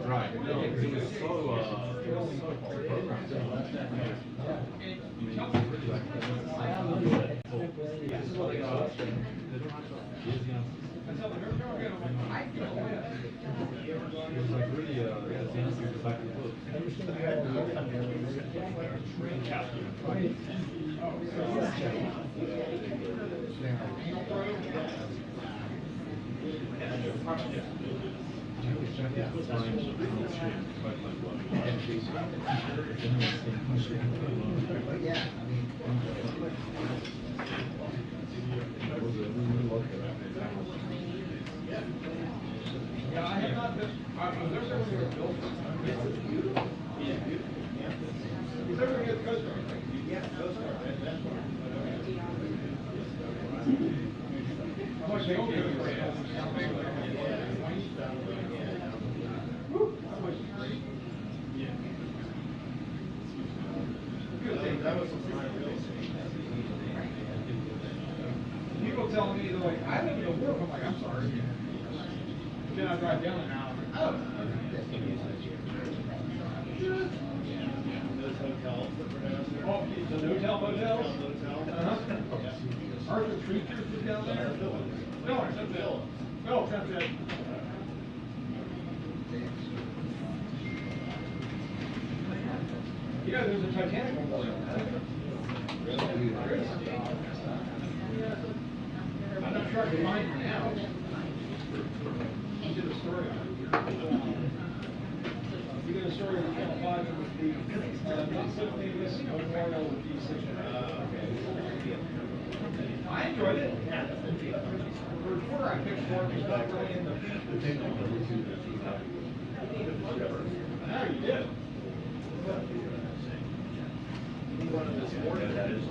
Right. It was so People telling me, they're like, I live in the work. I'm like, I'm sorry. Then I drive down an hour. Oh. Those hotels that were down there. Oh, the hotel motels? Arthur Treachers was down there? No, it's a Bill. No, that's it. You know, there's a Titanic memorial. I'm not sure I can find it now. He did a story on it. He did a story on Channel 5 with the not so famous memorial with I enjoyed it. For a reporter, I picked for it was not really in the no, you did. One of the sports that is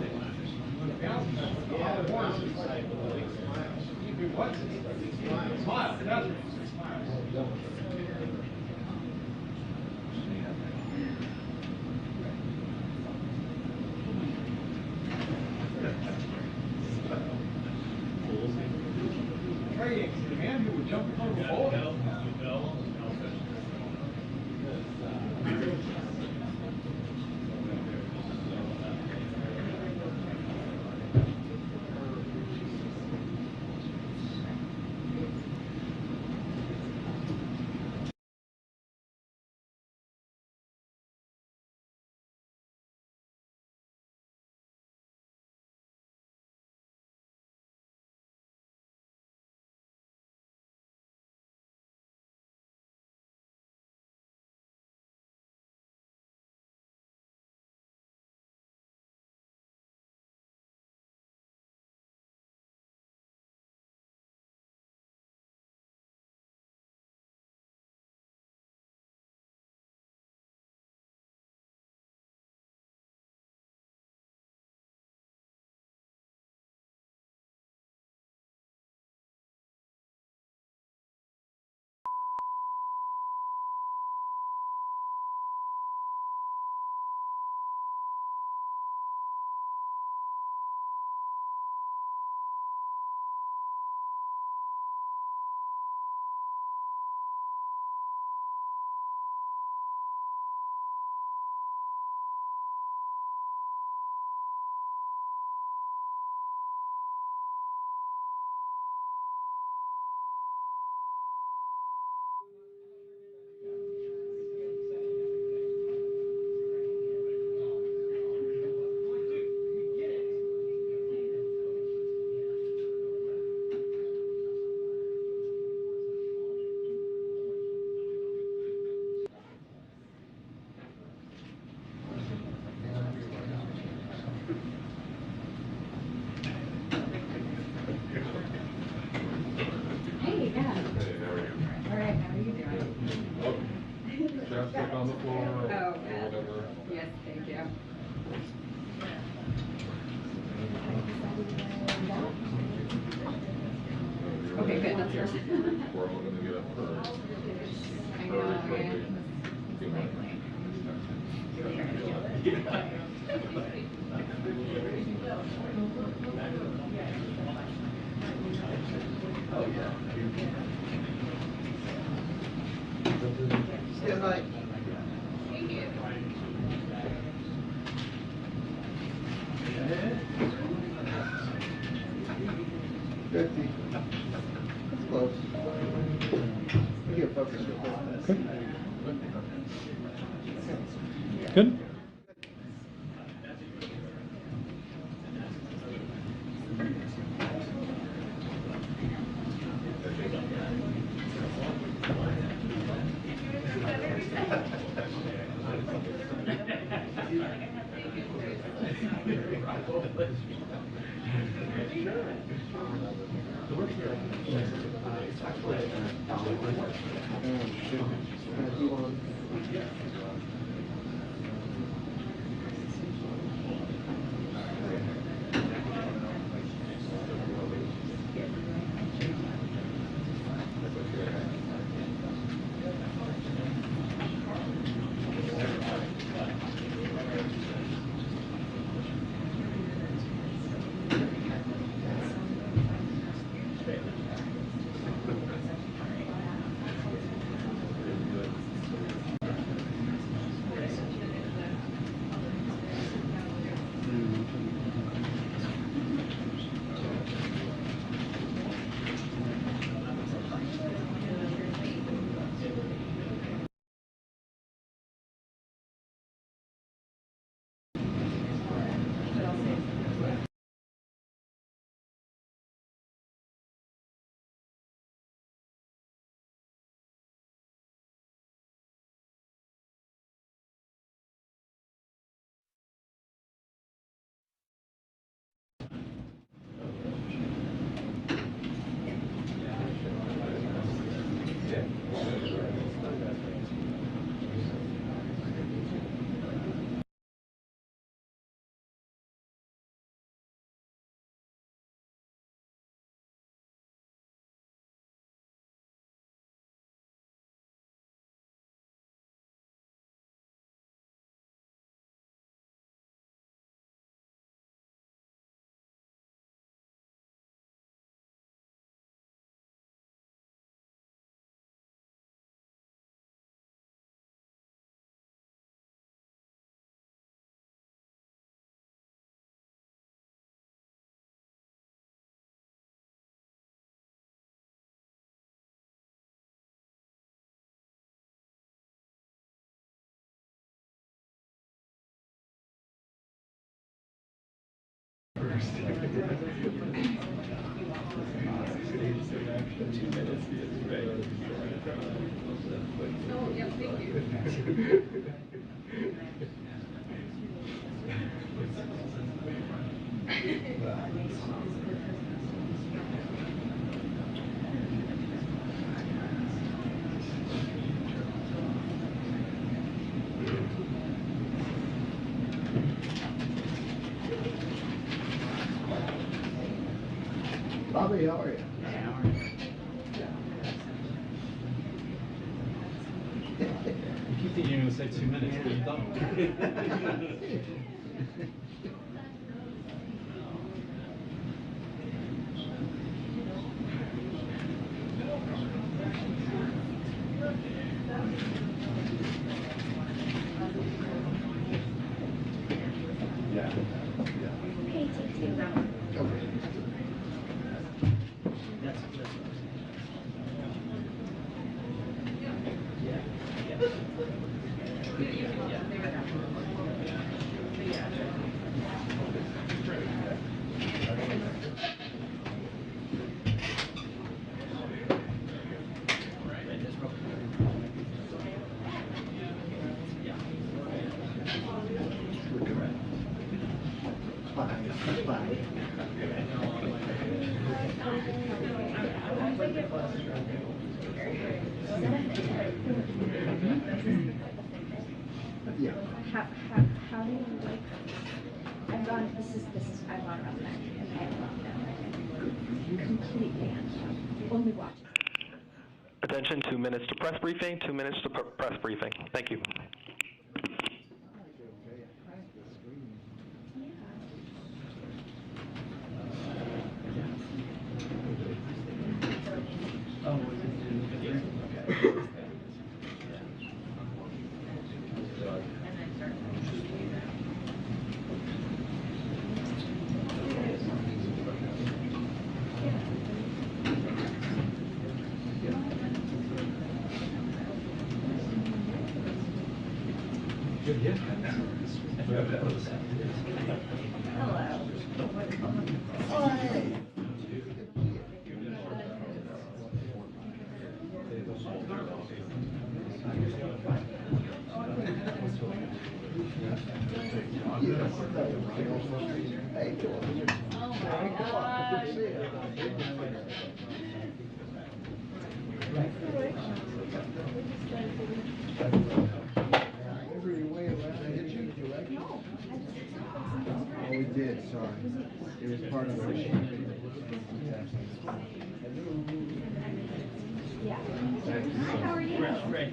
what? Smile. That's right. Trading, the man who would jump in front of a ball. On the floor or whatever. Yes, thank you. Okay, good, that's yours. We're all going to get up first. I know, right? Stand by. Good. It's close. We get focus real quick. Good. Oh, yeah, thank you. Bobby, how are you? You keep thinking you're going to say 2 minutes, but you don't. Yeah. How do you like? I've gone. I've gone around that, and I've gone down that. Completely. Only watch. Attention, 2 minutes to press briefing, 2 minutes to press briefing. Thank you. Oh, we did, sorry. It was part of the machine. Yeah. How are you? Great.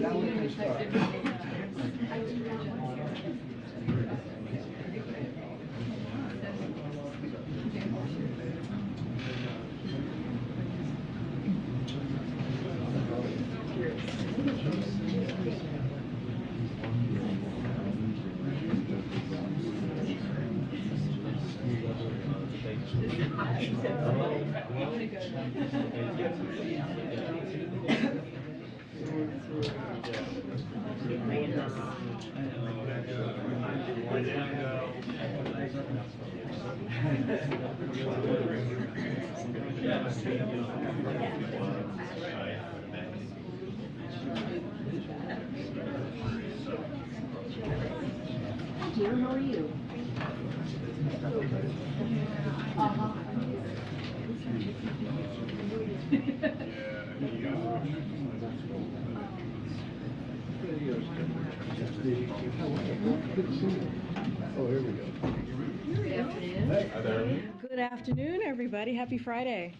Now we can start. Hi dear, how are you? Uh-huh. Oh, here we go. Good afternoon, everybody. Happy Friday.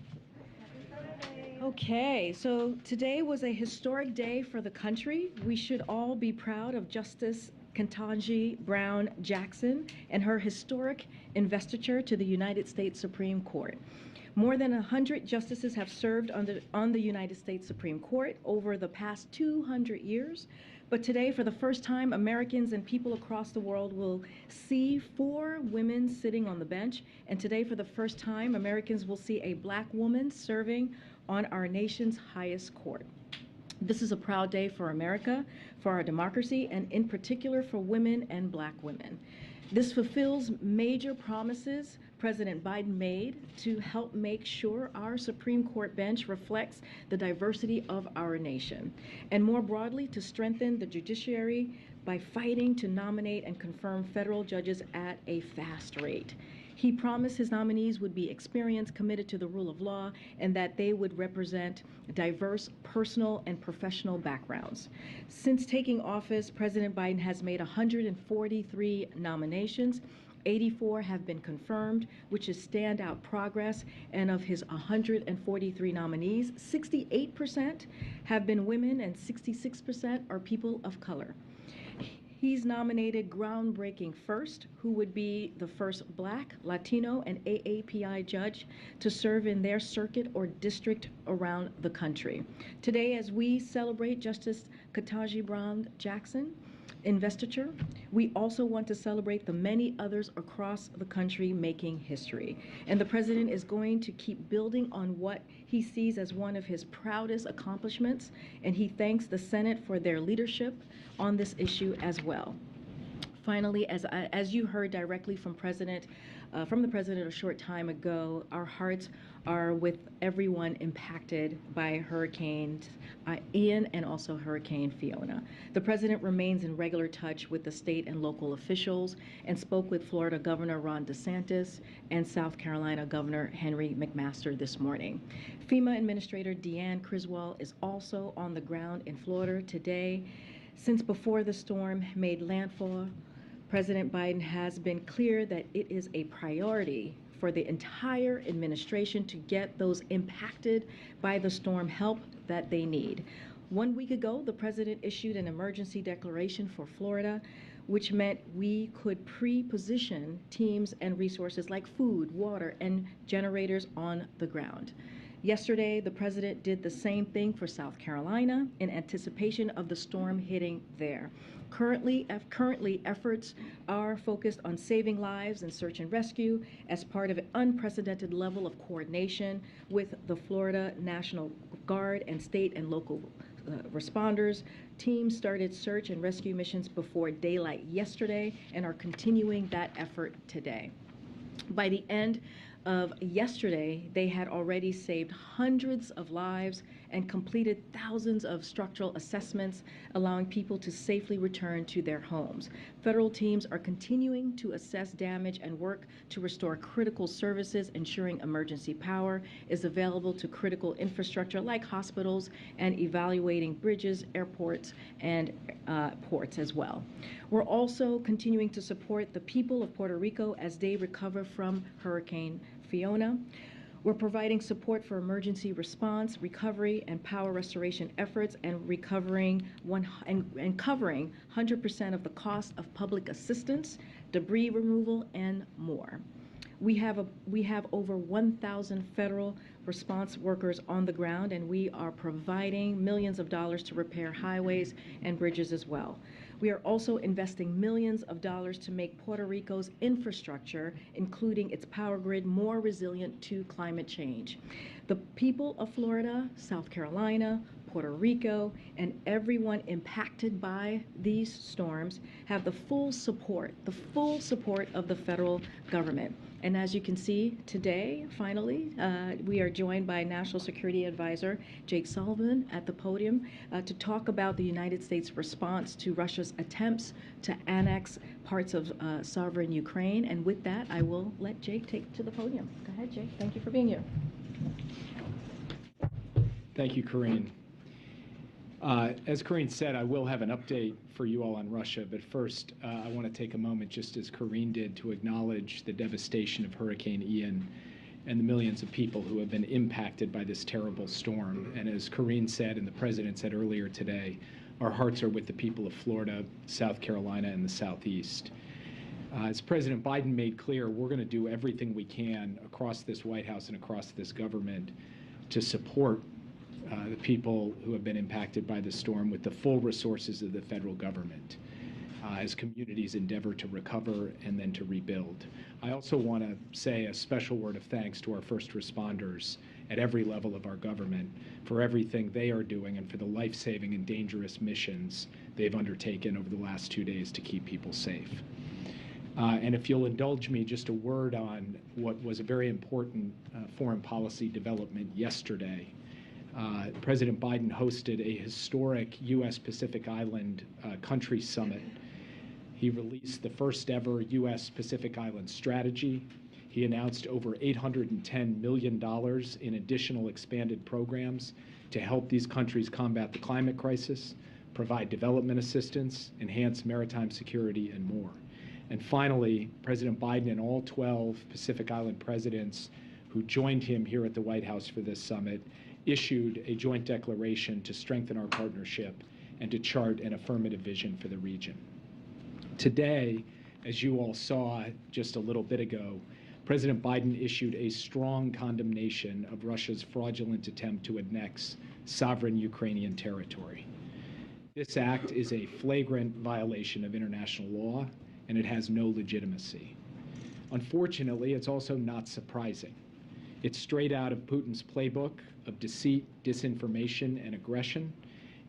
Okay, so today was a historic day for the country. We should all be proud of Justice Ketanji Brown Jackson and her historic investiture to the United States Supreme Court. More than 100 justices have served on the United States Supreme Court over the past 200 years. But today, for the first time, Americans and people across the world will see 4 women sitting on the bench. And today, for the first time, Americans will see a Black woman serving on our nation's highest court. This is a proud day for America, for our democracy, and in particular for women and Black women. This fulfills major promises President Biden made to help make sure our Supreme Court bench reflects the diversity of our nation, and more broadly, to strengthen the judiciary by fighting to nominate and confirm federal judges at a fast rate. He promised his nominees would be experienced, committed to the rule of law, and that they would represent diverse personal and professional backgrounds. Since taking office, President Biden has made 143 nominations. 84 have been confirmed, which is standout progress. And of his 143 nominees, 68% have been women and 66% are people of color. He's nominated groundbreaking first, who would be the first Black, Latino, and AAPI judge to serve in their circuit or district around the country. Today, as we celebrate Justice Ketanji Brown Jackson investiture, we also want to celebrate the many others across the country making history. And the president is going to keep building on what he sees as one of his proudest accomplishments, and he thanks the Senate for their leadership on this issue as well. Finally, as you heard directly from the president a short time ago, our hearts are with everyone impacted by Hurricanes Ian and also Hurricane Fiona. The president remains in regular touch with the state and local officials and spoke with Florida Governor Ron DeSantis and South Carolina Governor Henry McMaster this morning. FEMA Administrator Deanne Criswell is also on the ground in Florida today. Since before the storm made landfall, President Biden has been clear that it is a priority for the entire administration to get those impacted by the storm help that they need. 1 week ago, the president issued an emergency declaration for Florida, which meant we could pre-position teams and resources like food, water, and generators on the ground. Yesterday, the president did the same thing for South Carolina in anticipation of the storm hitting there. Currently, efforts are focused on saving lives and search and rescue as part of an unprecedented level of coordination with the Florida National Guard and state and local responders. Teams started search and rescue missions before daylight yesterday and are continuing that effort today. By the end of yesterday, they had already saved hundreds of lives and completed thousands of structural assessments, allowing people to safely return to their homes. Federal teams are continuing to assess damage and work to restore critical services, ensuring emergency power is available to critical infrastructure like hospitals, and evaluating bridges, airports, and ports as well. We're also continuing to support the people of Puerto Rico as they recover from Hurricane Fiona. We're providing support for emergency response, recovery, and power restoration efforts, and covering 100% of the cost of public assistance, debris removal, and more. We have over 1,000 federal response workers on the ground, and we are providing millions of dollars to repair highways and bridges as well. We are also investing millions of dollars to make Puerto Rico's infrastructure, including its power grid, more resilient to climate change. The people of Florida, South Carolina, Puerto Rico, and everyone impacted by these storms have the full support of the federal government. And as you can see today, finally, we are joined by National Security Advisor Jake Sullivan at the podium to talk about the United States response to Russia's attempts to annex parts of sovereign Ukraine. And with that, I will let Jake take to the podium. Go ahead, Jake. Thank you for being here. Thank you, Karine. As Karine said, I will have an update for you all on Russia, but first I want to take a moment, just as Karine did, to acknowledge the devastation of Hurricane Ian and the millions of people who have been impacted by this terrible storm. And as Karine said, and the President said earlier today, our hearts are with the people of Florida, South Carolina, and the Southeast. As President Biden made clear, we're going to do everything we can across this White House and across this government to support the people who have been impacted by the storm with the full resources of the federal government as communities endeavor to recover and then to rebuild. I also want to say a special word of thanks to our first responders at every level of our government for everything they are doing and for the life-saving and dangerous missions they've undertaken over the last 2 days to keep people safe. And if you'll indulge me, just a word on what was a very important foreign policy development yesterday. President Biden hosted a historic U.S. Pacific Island country summit. He released the first ever U.S. Pacific Island strategy. He announced over $810 million in additional expanded programs to help these countries combat the climate crisis, provide development assistance, enhance maritime security, and more. And finally, President Biden and all 12 Pacific Island presidents who joined him here at the White House for this summit issued a joint declaration to strengthen our partnership and to chart an affirmative vision for the region. Today, as you all saw just a little bit ago, President Biden issued a strong condemnation of Russia's fraudulent attempt to annex sovereign Ukrainian territory. This act is a flagrant violation of international law, and it has no legitimacy. Unfortunately, it's also not surprising. It's straight out of Putin's playbook of deceit, disinformation, and aggression,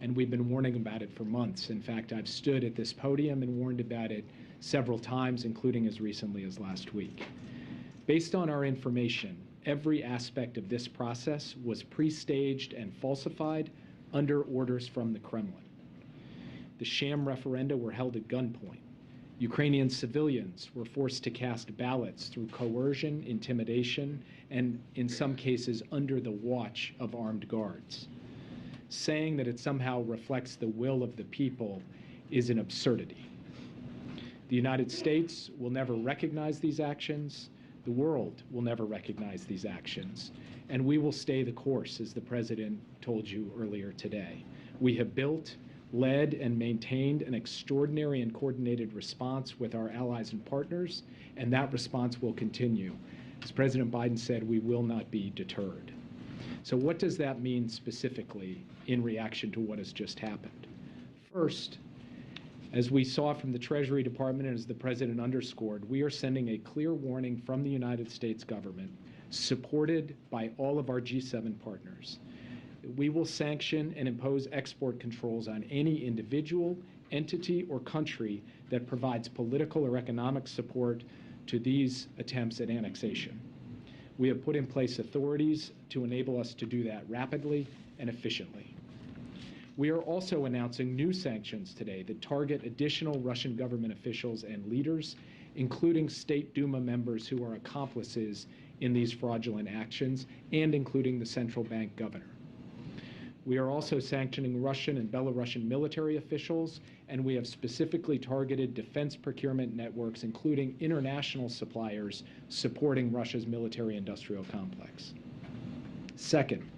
and we've been warning about it for months. In fact, I've stood at this podium and warned about it several times, including as recently as last week. Based on our information, every aspect of this process was pre-staged and falsified under orders from the Kremlin. The sham referenda were held at gunpoint. Ukrainian civilians were forced to cast ballots through coercion, intimidation, and in some cases under the watch of armed guards. Saying that it somehow reflects the will of the people is an absurdity. The United States will never recognize these actions. The world will never recognize these actions. And we will stay the course, as the President told you earlier today. We have built, led and maintained an extraordinary and coordinated response with our allies and partners, and that response will continue. As President Biden said, we will not be deterred. So what does that mean specifically in reaction to what has just happened? First, as we saw from the Treasury Department and as the President underscored, we are sending a clear warning from the United States government, supported by all of our G7 partners. We will sanction and impose export controls on any individual, entity, or country that provides political or economic support to these attempts at annexation. We have put in place authorities to enable us to do that rapidly and efficiently. We are also announcing new sanctions today that target additional Russian government officials and leaders, including State Duma members who are accomplices in these fraudulent actions, and including the central bank governor. We are also sanctioning Russian and Belarusian military officials, and we have specifically targeted defense procurement networks, including international suppliers supporting Russia's military-industrial complex. Second,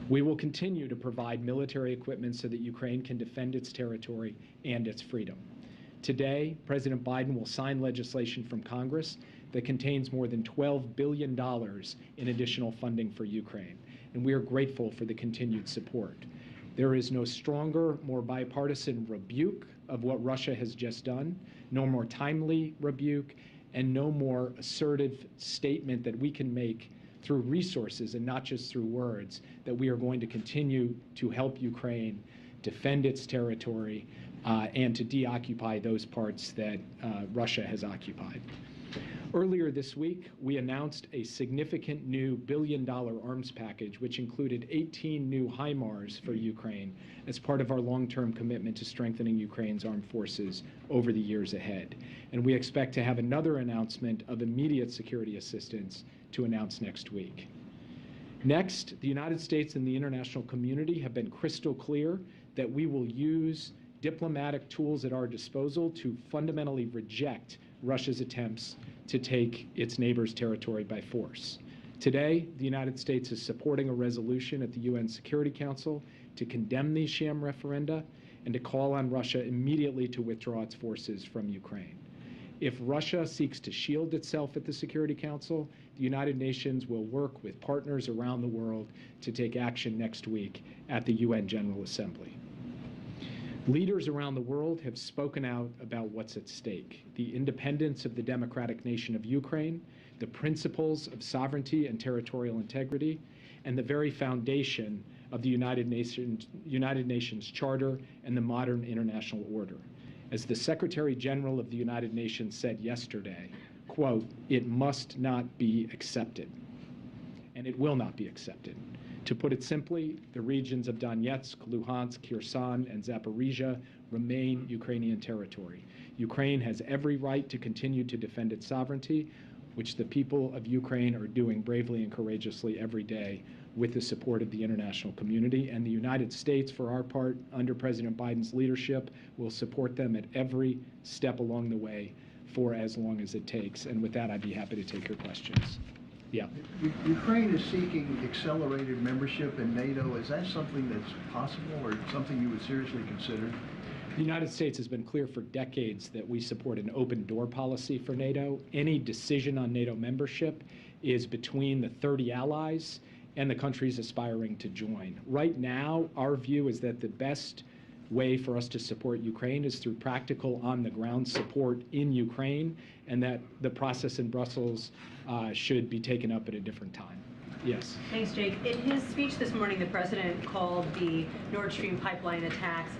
we will continue to provide military equipment so that Ukraine can defend its territory and its freedom. Today, President Biden will sign legislation from Congress that contains more than $12 billion in additional funding for Ukraine, and we are grateful for the continued support. There is no stronger, more bipartisan rebuke of what Russia has just done, no more timely rebuke, and no more assertive statement that we can make through resources and not just through words, that we are going to continue to help Ukraine defend its territory and to deoccupy those parts that Russia has occupied. Earlier this week, we announced a significant new billion-dollar arms package, which included 18 new HIMARS for Ukraine as part of our long-term commitment to strengthening Ukraine's armed forces over the years ahead. And we expect to have another announcement of immediate security assistance to announce next week. Next, the United States and the international community have been crystal clear that we will use diplomatic tools at our disposal to fundamentally reject Russia's attempts to take its neighbor's territory by force. Today, the United States is supporting a resolution at the UN Security Council to condemn these sham referenda and to call on Russia immediately to withdraw its forces from Ukraine. If Russia seeks to shield itself at the Security Council, the United Nations will work with partners around the world to take action next week at the UN General Assembly. Leaders around the world have spoken out about what's at stake: the independence of the democratic nation of Ukraine, the principles of sovereignty and territorial integrity, and the very foundation of the United Nations Charter and the modern international order. As the Secretary General of the United Nations said yesterday, quote, "It must not be accepted," and it will not be accepted. To put it simply, the regions of Donetsk, Luhansk, Kherson, and Zaporizhia remain Ukrainian territory. Ukraine has every right to continue to defend its sovereignty, which the people of Ukraine are doing bravely and courageously every day with the support of the international community. And the United States, for our part, under President Biden's leadership, will support them at every step along the way for as long as it takes. And with that, I'd be happy to take your questions. Yeah. Ukraine is seeking accelerated membership in NATO. Is that something that's possible or something you would seriously consider? The United States has been clear for decades that we support an open door policy for NATO. Any decision on NATO membership is between the 30 allies and the countries aspiring to join. Right now, our view is that the best way for us to support Ukraine is through practical on-the-ground support in Ukraine, and that the process in Brussels should be taken up at a different time. Yes. Thanks, Jake. In his speech this morning, the president called the Nord Stream pipeline attacks,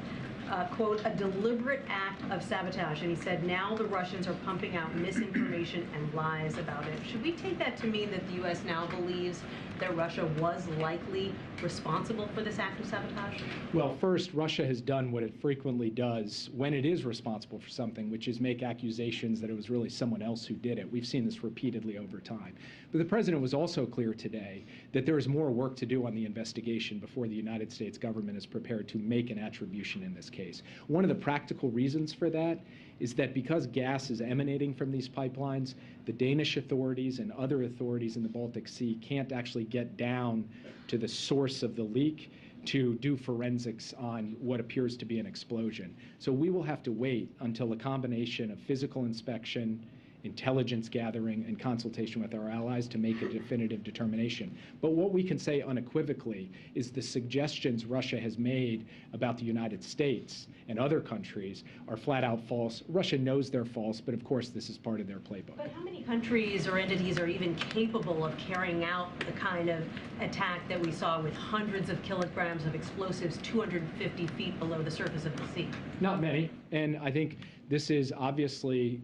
quote, a deliberate act of sabotage. And he said now the Russians are pumping out misinformation and lies about it. Should we take that to mean that the U.S. now believes that Russia was likely responsible for this act of sabotage? Well, first, Russia has done what it frequently does when it is responsible for something, which is make accusations that it was really someone else who did it. We've seen this repeatedly over time. But the president was also clear today that there is more work to do on the investigation before the United States government is prepared to make an attribution in this case. One of the practical reasons for that is that because gas is emanating from these pipelines, the Danish authorities and other authorities in the Baltic Sea can't actually get down to the source of the leak to do forensics on what appears to be an explosion. So we will have to wait until a combination of physical inspection, intelligence gathering, and consultation with our allies to make a definitive determination. But what we can say unequivocally is the suggestions Russia has made about the United States and other countries are flat out false. Russia knows they're false, but of course this is part of their playbook. But how many countries or entities are even capable of carrying out the kind of attack that we saw with hundreds of kilograms of explosives 250 feet below the surface of the sea? Not many, and I think this is obviously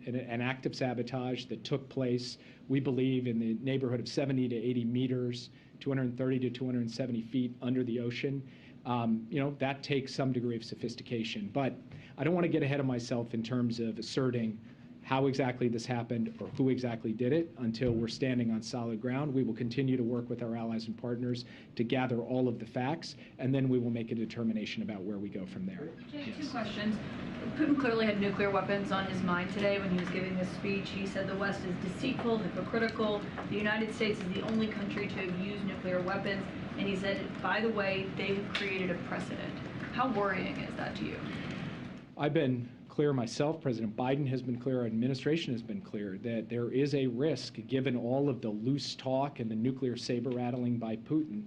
an act of sabotage that took place, we believe, in the neighborhood of 70 to 80 meters, 230 to 270 feet under the ocean. That takes some degree of sophistication. But I don't want to get ahead of myself in terms of asserting how exactly this happened or who exactly did it until we're standing on solid ground. We will continue to work with our allies and partners to gather all of the facts, and then we will make a determination about where we go from there. Jay, two questions. Putin clearly had nuclear weapons on his mind today when he was giving this speech. He said the West is deceitful, hypocritical. The United States is the only country to have used nuclear weapons. And he said, by the way, they've created a precedent. How worrying is that to you? I've been clear myself, President Biden has been clear, our administration has been clear that there is a risk, given all of the loose talk and the nuclear saber rattling by Putin,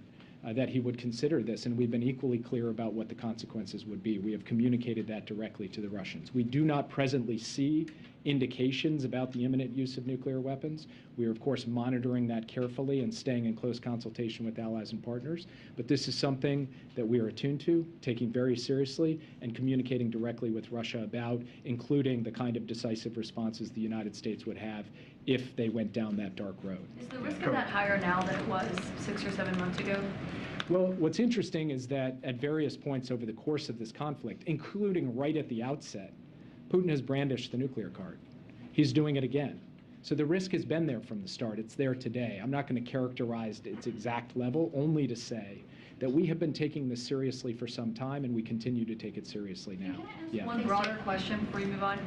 that he would consider this, and we've been equally clear about what the consequences would be. We have communicated that directly to the Russians. We do not presently see indications about the imminent use of nuclear weapons. We are, of course, monitoring that carefully and staying in close consultation with allies and partners, but this is something that we are attuned to, taking very seriously, and communicating directly with Russia about, including the kind of decisive responses the United States would have if they went down that dark road. Is the risk of that higher now than it was 6 or 7 months ago? Well, what's interesting is that at various points over the course of this conflict, including right at the outset, Putin has brandished the nuclear card. He's doing it again. So the risk has been there from the start. It's there today. I'm not going to characterize its exact level, only to say that we have been taking this seriously for some time, and we continue to take it seriously now. Yeah. One broader question before you move on.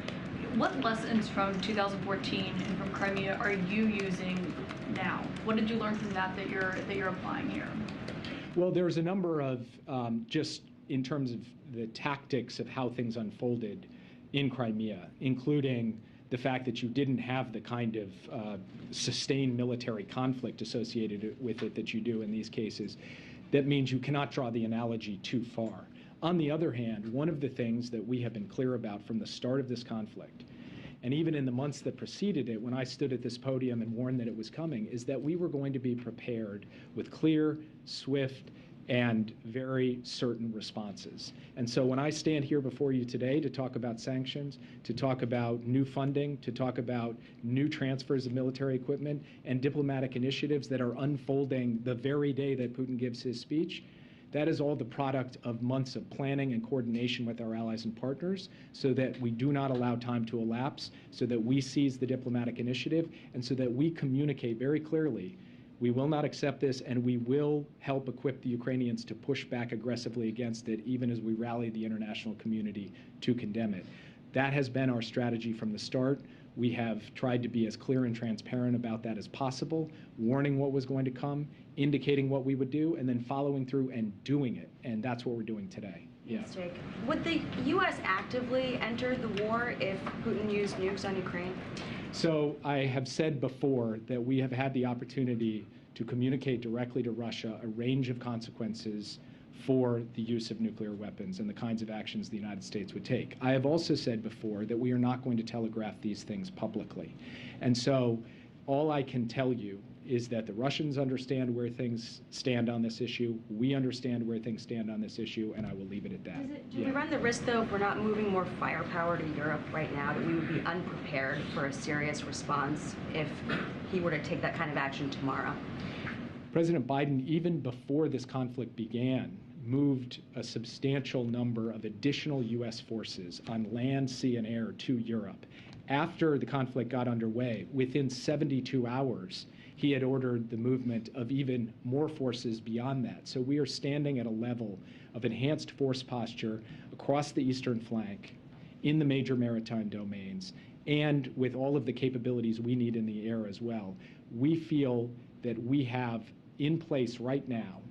What lessons from 2014 and from Crimea are you using now? What did you learn from that you're applying here? Well, there's a number of, just in terms of the tactics of how things unfolded in Crimea, including the fact that you didn't have the kind of sustained military conflict associated with it that you do in these cases. That means you cannot draw the analogy too far. On the other hand, one of the things that we have been clear about from the start of this conflict, and even in the months that preceded it, when I stood at this podium and warned that it was coming, is that we were going to be prepared with clear, swift, and very certain responses. And so when I stand here before you today to talk about sanctions, to talk about new funding, to talk about new transfers of military equipment and diplomatic initiatives that are unfolding the very day that Putin gives his speech, that is all the product of months of planning and coordination with our allies and partners so that we do not allow time to elapse, so that we seize the diplomatic initiative, and so that we communicate very clearly we will not accept this, and we will help equip the Ukrainians to push back aggressively against it, even as we rally the international community to condemn it. That has been our strategy from the start. We have tried to be as clear and transparent about that as possible, warning what was going to come, indicating what we would do, and then following through and doing it. And that's what we're doing today. Yeah. Jake, would the U.S. actively enter the war if Putin used nukes on Ukraine? So I have said before that we have had the opportunity to communicate directly to Russia a range of consequences for the use of nuclear weapons and the kinds of actions the United States would take. I have also said before that we are not going to telegraph these things publicly. And so all I can tell you is that the Russians understand where things stand on this issue, we understand where things stand on this issue, and I will leave it at that. Do we run the risk, though, if we're not moving more firepower to Europe right now, that we would be unprepared for a serious response if he were to take that kind of action tomorrow? President Biden, even before this conflict began, moved a substantial number of additional U.S. forces on land, sea, and air to Europe. After the conflict got underway, within 72 hours, he had ordered the movement of even more forces beyond that. So we are standing at a level of enhanced force posture across the eastern flank, in the major maritime domains, and with all of the capabilities we need in the air as well. We feel that we have in place right now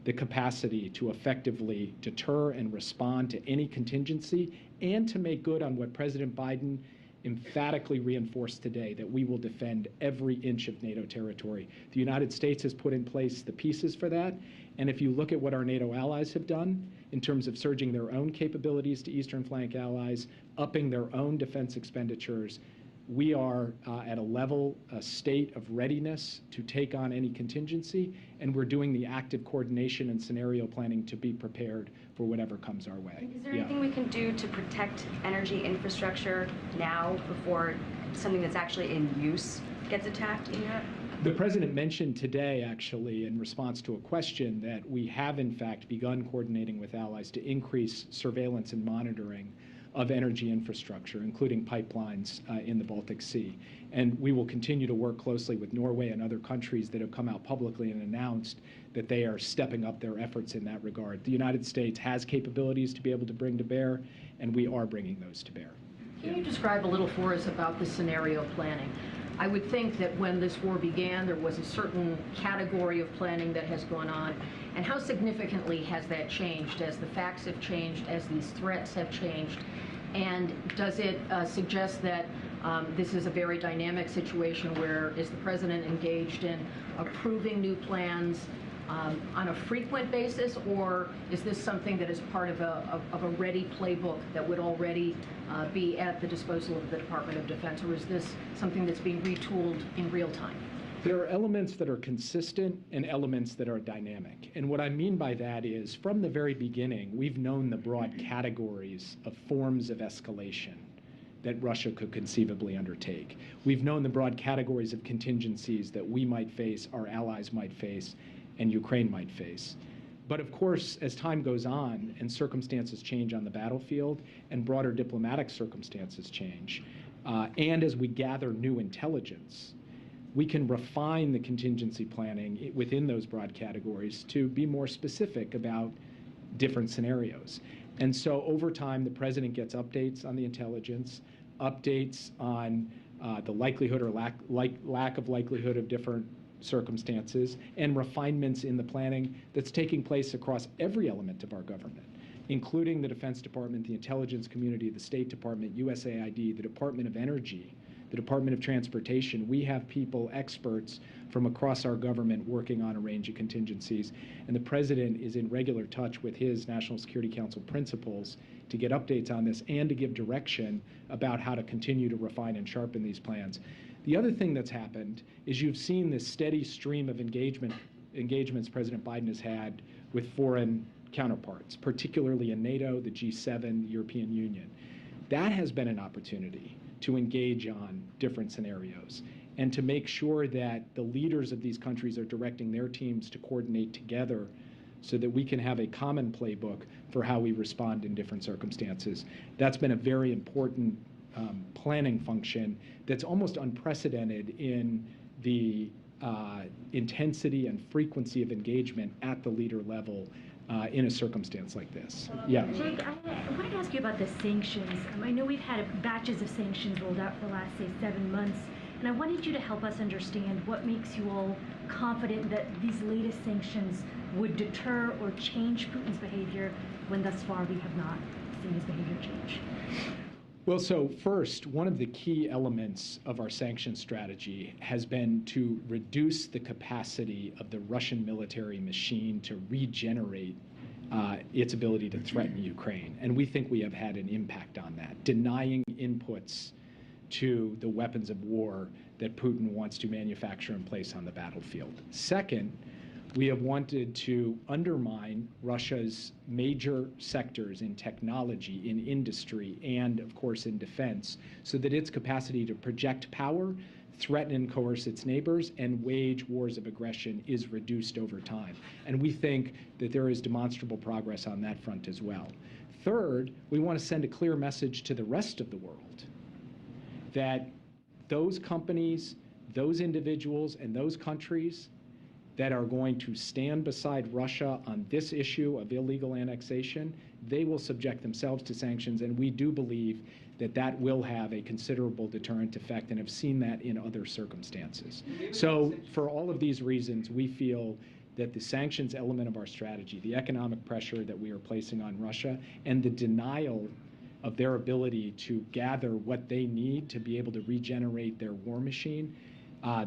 the capacity to effectively deter and respond to any contingency, and to make good on what President Biden emphatically reinforced today, that we will defend every inch of NATO territory. The United States has put in place the pieces for that, and if you look at what our NATO allies have done in terms of surging their own capabilities to Eastern Flank allies, upping their own defense expenditures, we are at a level, a state of readiness to take on any contingency, and we're doing the active coordination and scenario planning to be prepared for whatever comes our way. Is there anything we can do to protect energy infrastructure now before something that's actually in use gets attacked in Europe? The President mentioned today, actually, in response to a question, that we have, in fact, begun coordinating with allies to increase surveillance and monitoring of energy infrastructure, including pipelines in the Baltic Sea. And we will continue to work closely with Norway and other countries that have come out publicly and announced that they are stepping up their efforts in that regard. The United States has capabilities to be able to bring to bear, and we are bringing those to bear. Can you describe a little for us about the scenario planning? I would think that when this war began, there was a certain category of planning that has gone on. And how significantly has that changed as the facts have changed, as these threats have changed? And does it suggest that this is a very dynamic situation where is the President engaged in approving new plans on a frequent basis, or is this something that is part of a ready playbook that would already be at the disposal of the Department of Defense, or is this something that's being retooled in real time? There are elements that are consistent and elements that are dynamic. And what I mean by that is, from the very beginning, we've known the broad categories of forms of escalation that Russia could conceivably undertake. We've known the broad categories of contingencies that we might face, our allies might face, and Ukraine might face. But of course, as time goes on and circumstances change on the battlefield and broader diplomatic circumstances change, and as we gather new intelligence, we can refine the contingency planning within those broad categories to be more specific about different scenarios. And so over time, the President gets updates on the intelligence, updates on the likelihood or lack of likelihood of different circumstances, and refinements in the planning that's taking place across every element of our government, including the Defense Department, the intelligence community, the State Department, USAID, the Department of Energy, the Department of Transportation. We have people, experts from across our government working on a range of contingencies, and the President is in regular touch with his National Security Council principals to get updates on this and to give direction about how to continue to refine and sharpen these plans. The other thing that's happened is you've seen this steady stream of engagements President Biden has had with foreign counterparts, particularly in NATO, the G7, the European Union. That has been an opportunity to engage on different scenarios and to make sure that the leaders of these countries are directing their teams to coordinate together so that we can have a common playbook for how we respond in different circumstances. That's been a very important planning function that's almost unprecedented in the intensity and frequency of engagement at the leader level in a circumstance like this. Yeah. Jake, I wanted to ask you about the sanctions. I know we've had batches of sanctions rolled out for the last, say, 7 months, and I wanted you to help us understand what makes you all confident that these latest sanctions would deter or change Putin's behavior when thus far we have not seen his behavior change. Well, so first, one of the key elements of our sanction strategy has been to reduce the capacity of the Russian military machine to regenerate its ability to threaten Ukraine. And we think we have had an impact on that, denying inputs to the weapons of war that Putin wants to manufacture and place on the battlefield. Second, we have wanted to undermine Russia's major sectors in technology, in industry, and of course in defense, so that its capacity to project power, threaten and coerce its neighbors, and wage wars of aggression is reduced over time. And we think that there is demonstrable progress on that front as well. Third, we want to send a clear message to the rest of the world that those companies, those individuals, and those countries that are going to stand beside Russia on this issue of illegal annexation, they will subject themselves to sanctions, and we do believe that that will have a considerable deterrent effect and have seen that in other circumstances. So for all of these reasons, we feel that the sanctions element of our strategy, the economic pressure that we are placing on Russia, and the denial of their ability to gather what they need to be able to regenerate their war machine,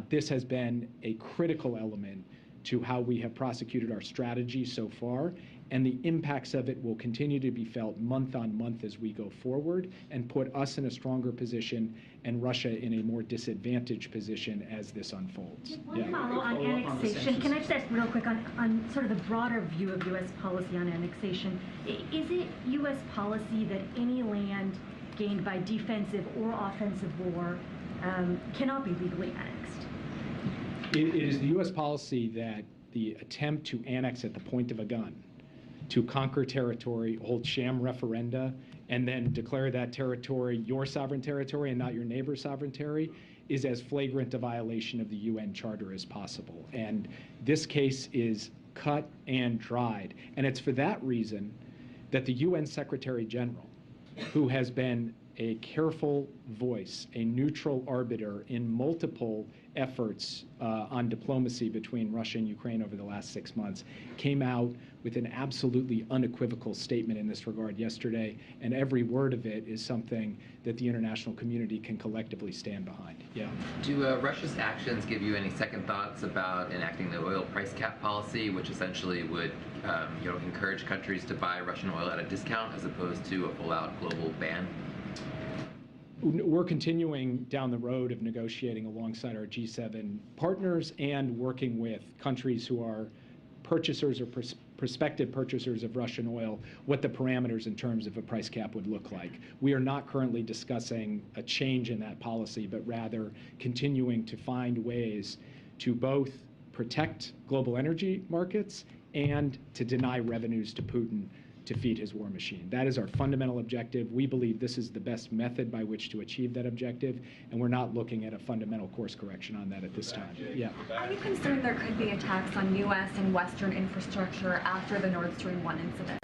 this has been a critical element to how we have prosecuted our strategy so far, and the impacts of it will continue to be felt month on month as we go forward and put us in a stronger position and Russia in a more disadvantaged position as this unfolds. One follow on annexation. Can I just ask real quick on sort of the broader view of U.S. policy on annexation? Is it U.S. policy that any land gained by defensive or offensive war cannot be legally annexed? It is the U.S. policy that the attempt to annex at the point of a gun, to conquer territory, hold sham referenda, and then declare that territory your sovereign territory and not your neighbor's sovereign territory, is as flagrant a violation of the UN Charter as possible. And this case is cut and dried. And it's for that reason that the UN Secretary General, who has been a careful voice, a neutral arbiter in multiple efforts on diplomacy between Russia and Ukraine over the last 6 months, came out with an absolutely unequivocal statement in this regard yesterday, and every word of it is something that the international community can collectively stand behind. Yeah. Do Russia's actions give you any second thoughts about enacting the oil price cap policy, which essentially would encourage countries to buy Russian oil at a discount as opposed to a full-out global ban? We're continuing down the road of negotiating alongside our G7 partners and working with countries who are purchasers or prospective purchasers of Russian oil, what the parameters in terms of a price cap would look like. We are not currently discussing a change in that policy, but rather continuing to find ways to both protect global energy markets and to deny revenues to Putin to feed his war machine. That is our fundamental objective. We believe this is the best method by which to achieve that objective, and we're not looking at a fundamental course correction on that at this time. Yeah. Are you concerned there could be attacks on U.S. and Western infrastructure after the Nord Stream 1 incident?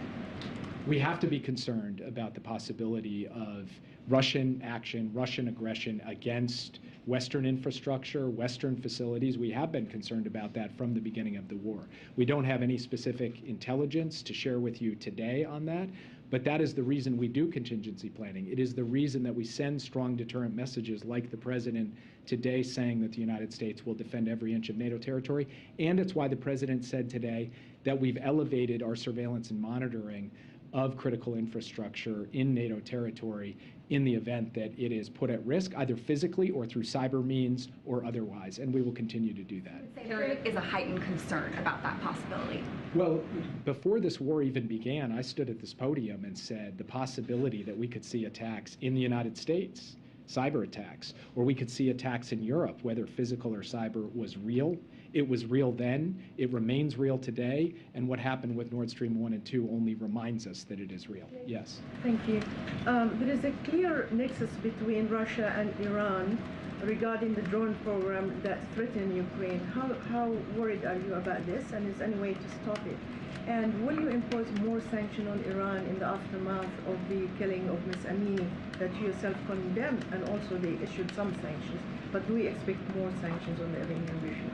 We have to be concerned about the possibility of Russian action, Russian aggression against Western infrastructure, Western facilities. We have been concerned about that from the beginning of the war. We don't have any specific intelligence to share with you today on that, but that is the reason we do contingency planning. It is the reason that we send strong deterrent messages like the President today saying that the United States will defend every inch of NATO territory, and it's why the President said today that we've elevated our surveillance and monitoring of critical infrastructure in NATO territory in the event that it is put at risk, either physically or through cyber means or otherwise, and we will continue to do that. There is a heightened concern about that possibility. Well, before this war even began, I stood at this podium and said the possibility that we could see attacks in the United States, cyber attacks, or we could see attacks in Europe, whether physical or cyber, was real. It was real then, it remains real today, and what happened with Nord Stream 1 and 2 only reminds us that it is real. Yes. Thank you. There is a clear nexus between Russia and Iran regarding the drone program that threaten Ukraine. How worried are you about this, and is there any way to stop it? And will you impose more sanctions on Iran in the aftermath of the killing of Ms. Amini that you yourself condemned, and also they issued some sanctions, but do we expect more sanctions on the Iranian regime?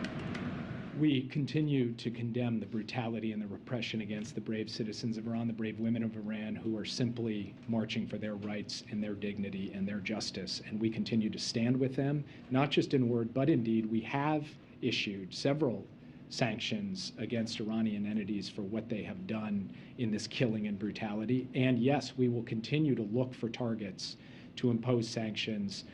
We continue to condemn the brutality and the repression against the brave citizens of Iran, the brave women of Iran who are simply marching for their rights and their dignity and their justice. And we continue to stand with them, not just in word, but in deed. We have issued several sanctions against Iranian entities for what they have done in this killing and brutality. And yes, we will continue to look for targets to impose sanctions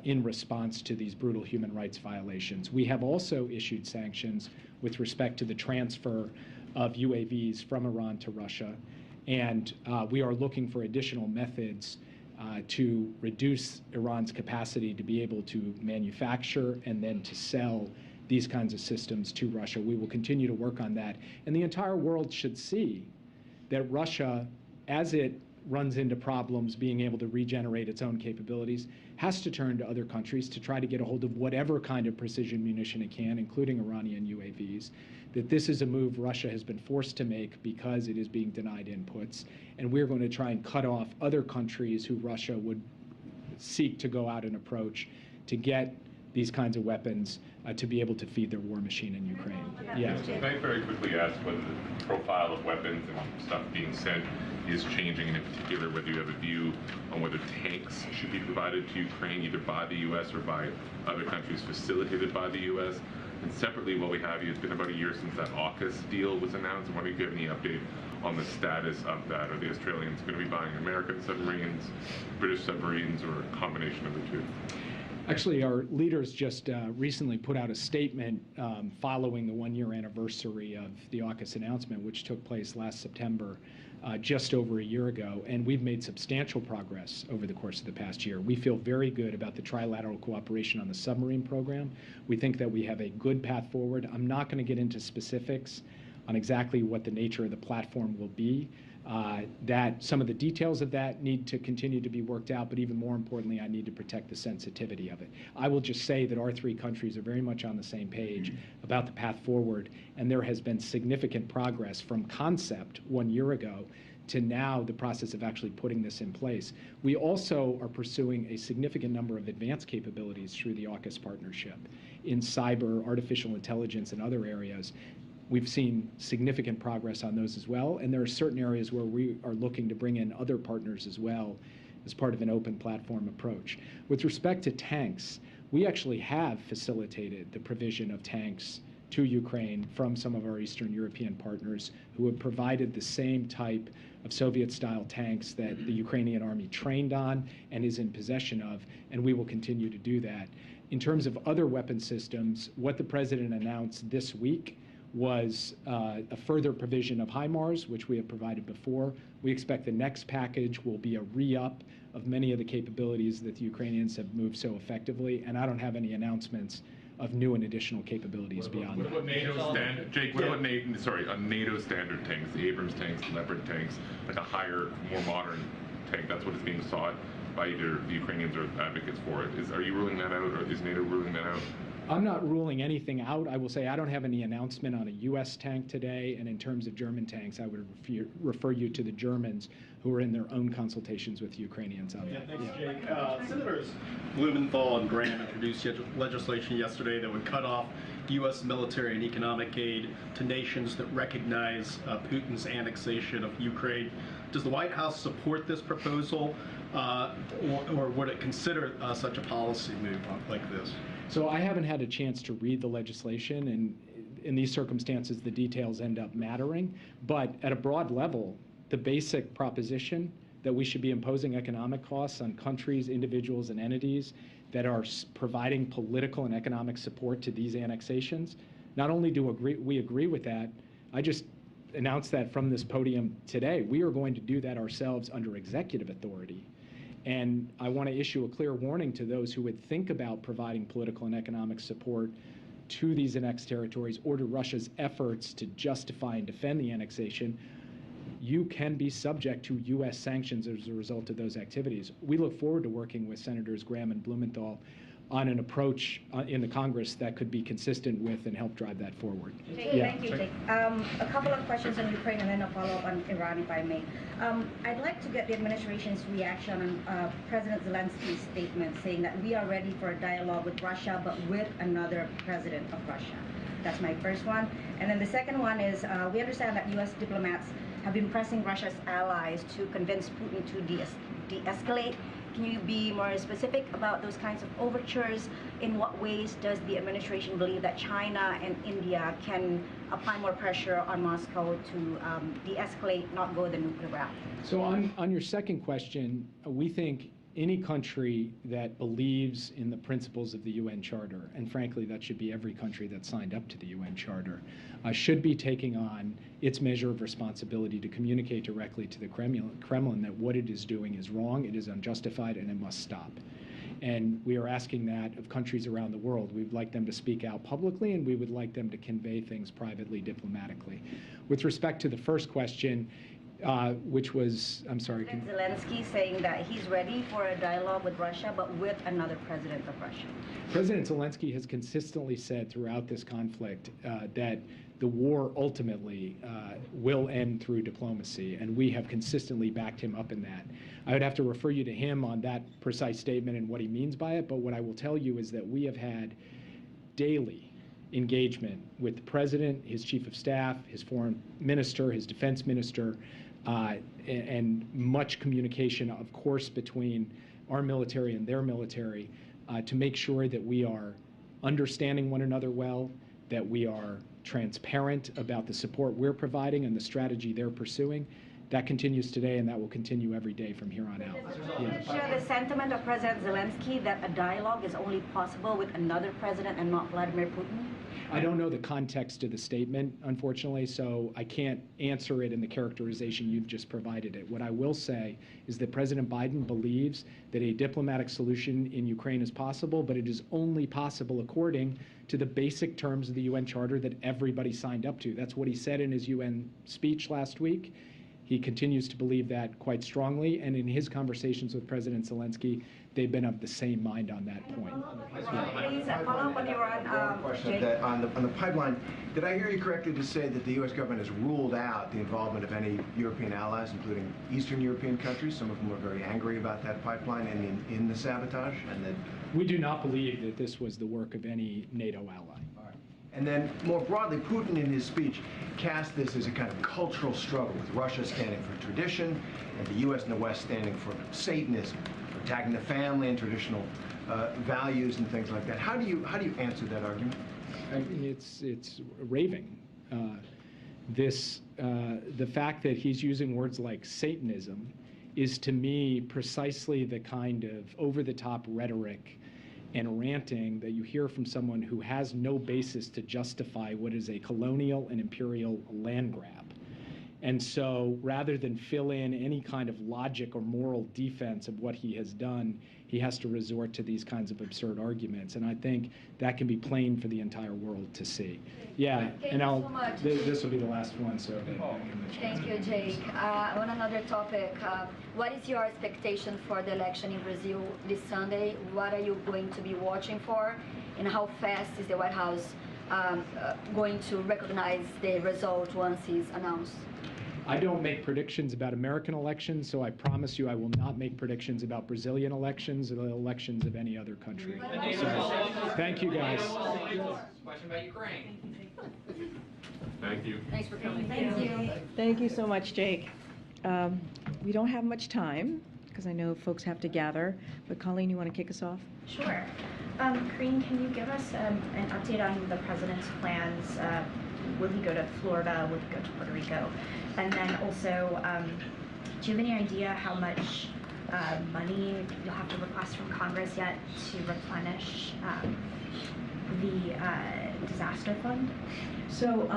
in response to these brutal human rights violations. We have also issued sanctions with respect to the transfer of UAVs from Iran to Russia, and we are looking for additional methods to reduce Iran's capacity to be able to manufacture and then to sell these kinds of systems to Russia. We will continue to work on that. And the entire world should see that Russia, as it runs into problems being able to regenerate its own capabilities, has to turn to other countries to try to get a hold of whatever kind of precision munition it can, including Iranian UAVs, that this is a move Russia has been forced to make because it is being denied inputs, and we're going to try and cut off other countries who Russia would seek to go out and approach to get these kinds of weapons to be able to feed their war machine in Ukraine. Yeah. Can I very quickly ask whether the profile of weapons and stuff being sent is changing, and in particular whether you have a view on whether tanks should be provided to Ukraine either by the U.S. or by other countries facilitated by the U.S.? And separately, while we have you, it's been about a year since that AUKUS deal was announced. I wonder if you have any update on the status of that. Are the Australians going to be buying American submarines, British submarines, or a combination of the two? Actually, our leaders just recently put out a statement following the one-year anniversary of the AUKUS announcement, which took place last September, just over a year ago, and we've made substantial progress over the course of the past year. We feel very good about the trilateral cooperation on the submarine program. We think that we have a good path forward. I'm not going to get into specifics on exactly what the nature of the platform will be. That some of the details of that need to continue to be worked out, but even more importantly, I need to protect the sensitivity of it. I will just say that our three countries are very much on the same page about the path forward, and there has been significant progress from concept 1 year ago to now the process of actually putting this in place. We also are pursuing a significant number of advanced capabilities through the AUKUS partnership in cyber, artificial intelligence, and other areas. We've seen significant progress on those as well, and there are certain areas where we are looking to bring in other partners as well as part of an open platform approach. With respect to tanks, we actually have facilitated the provision of tanks to Ukraine from some of our Eastern European partners who have provided the same type of Soviet-style tanks that the Ukrainian army trained on and is in possession of, and we will continue to do that. In terms of other weapon systems, what the President announced this week was a further provision of HIMARS, which we have provided before. We expect the next package will be a re-up of many of the capabilities that the Ukrainians have moved so effectively, and I don't have any announcements of new and additional capabilities beyond that. What about NATO standard, Jake? What about NATO standard tanks, the Abrams tanks, the Leopard tanks, like a higher, more modern tank? That's what is being sought by either the Ukrainians or advocates for it. Are you ruling that out, or is NATO ruling that out? I'm not ruling anything out. I will say I don't have any announcement on a U.S. tank today, and in terms of German tanks, I would refer you to the Germans who are in their own consultations with the Ukrainians on that. Thanks, Jake. Senators Blumenthal and Graham introduced legislation yesterday that would cut off U.S. military and economic aid to nations that recognize Putin's annexation of Ukraine. Does the White House support this proposal, or would it consider such a policy move like this? So I haven't had a chance to read the legislation, and in these circumstances, the details end up mattering. But at a broad level, the basic proposition that we should be imposing economic costs on countries, individuals, and entities that are providing political and economic support to these annexations, not only do we agree with that, I just announced that from this podium today. We are going to do that ourselves under executive authority. And I want to issue a clear warning to those who would think about providing political and economic support to these annexed territories or to Russia's efforts to justify and defend the annexation. You can be subject to U.S. sanctions as a result of those activities. We look forward to working with Senators Graham and Blumenthal on an approach in the Congress that could be consistent with and help drive that forward. Thank you, Jake. A couple of questions on Ukraine and then a follow-up on Iran, if I may. I'd like to get the administration's reaction on President Zelensky's statement saying that we are ready for a dialogue with Russia, but with another president of Russia. That's my first one. And then the second one is, we understand that U.S. diplomats have been pressing Russia's allies to convince Putin to de-escalate. Can you be more specific about those kinds of overtures? In what ways does the administration believe that China and India can apply more pressure on Moscow to de-escalate, not go the nuclear route? So on your second question, we think any country that believes in the principles of the UN Charter, and frankly that should be every country that signed up to the UN Charter, should be taking on its measure of responsibility to communicate directly to the Kremlin that what it is doing is wrong, it is unjustified, and it must stop. And we are asking that of countries around the world. We'd like them to speak out publicly, and we would like them to convey things privately, diplomatically. With respect to the first question, which was, I'm sorry. Zelensky saying that he's ready for a dialogue with Russia, but with another president of Russia. President Zelensky has consistently said throughout this conflict that the war ultimately will end through diplomacy, and we have consistently backed him up in that. I would have to refer you to him on that precise statement and what he means by it, but what I will tell you is that we have had daily engagement with the president, his chief of staff, his foreign minister, his defense minister, and much communication, of course, between our military and their military to make sure that we are understanding one another well, that we are transparent about the support we're providing and the strategy they're pursuing. That continues today, and that will continue every day from here on out. Yeah. Share the sentiment of President Zelensky that a dialogue is only possible with another president and not Vladimir Putin? I don't know the context of the statement, unfortunately, so I can't answer it in the characterization you've just provided it. What I will say is that President Biden believes that a diplomatic solution in Ukraine is possible, but it is only possible according to the basic terms of the UN Charter that everybody signed up to. That's what he said in his UN speech last week. He continues to believe that quite strongly, and in his conversations with President Zelensky, they've been of the same mind on that point. Please follow up on Iran. Question that on the pipeline, did I hear you correctly to say that the U.S. government has ruled out the involvement of any European allies, including Eastern European countries? Some of them are very angry about that pipeline and in the sabotage. And that we do not believe that this was the work of any NATO ally. And then, more broadly, Putin in his speech cast this as a kind of cultural struggle, with Russia standing for tradition and the U.S. and the West standing for Satanism, for attacking the family and traditional values and things like that. How do you answer that argument? I mean, it's raving. The fact that he's using words like Satanism is, to me, precisely the kind of over-the-top rhetoric and ranting that you hear from someone who has no basis to justify what is a colonial and imperial land grab. And so rather than fill in any kind of logic or moral defense of what he has done, he has to resort to these kinds of absurd arguments. And I think that can be plain for the entire world to see. Yeah, and this will be the last one, so. Thank you, Jake. On another topic, what is your expectation for the election in Brazil this Sunday? What are you going to be watching for? And how fast is the White House going to recognize the result once it's announced? I don't make predictions about American elections, so I promise you I will not make predictions about Brazilian elections or the elections of any other country. So, thank you, guys. Question about Ukraine. Thank you. Thanks for coming. Thank you. Thank you so much, Jake. We don't have much time because I know folks have to gather, but Colleen, you want to kick us off? Sure. Karine, can you give us an update on the president's plans? Will he go to Florida? Will he go to Puerto Rico? And then also, do you have any idea how much money you'll have to request from Congress yet to replenish the disaster fund? So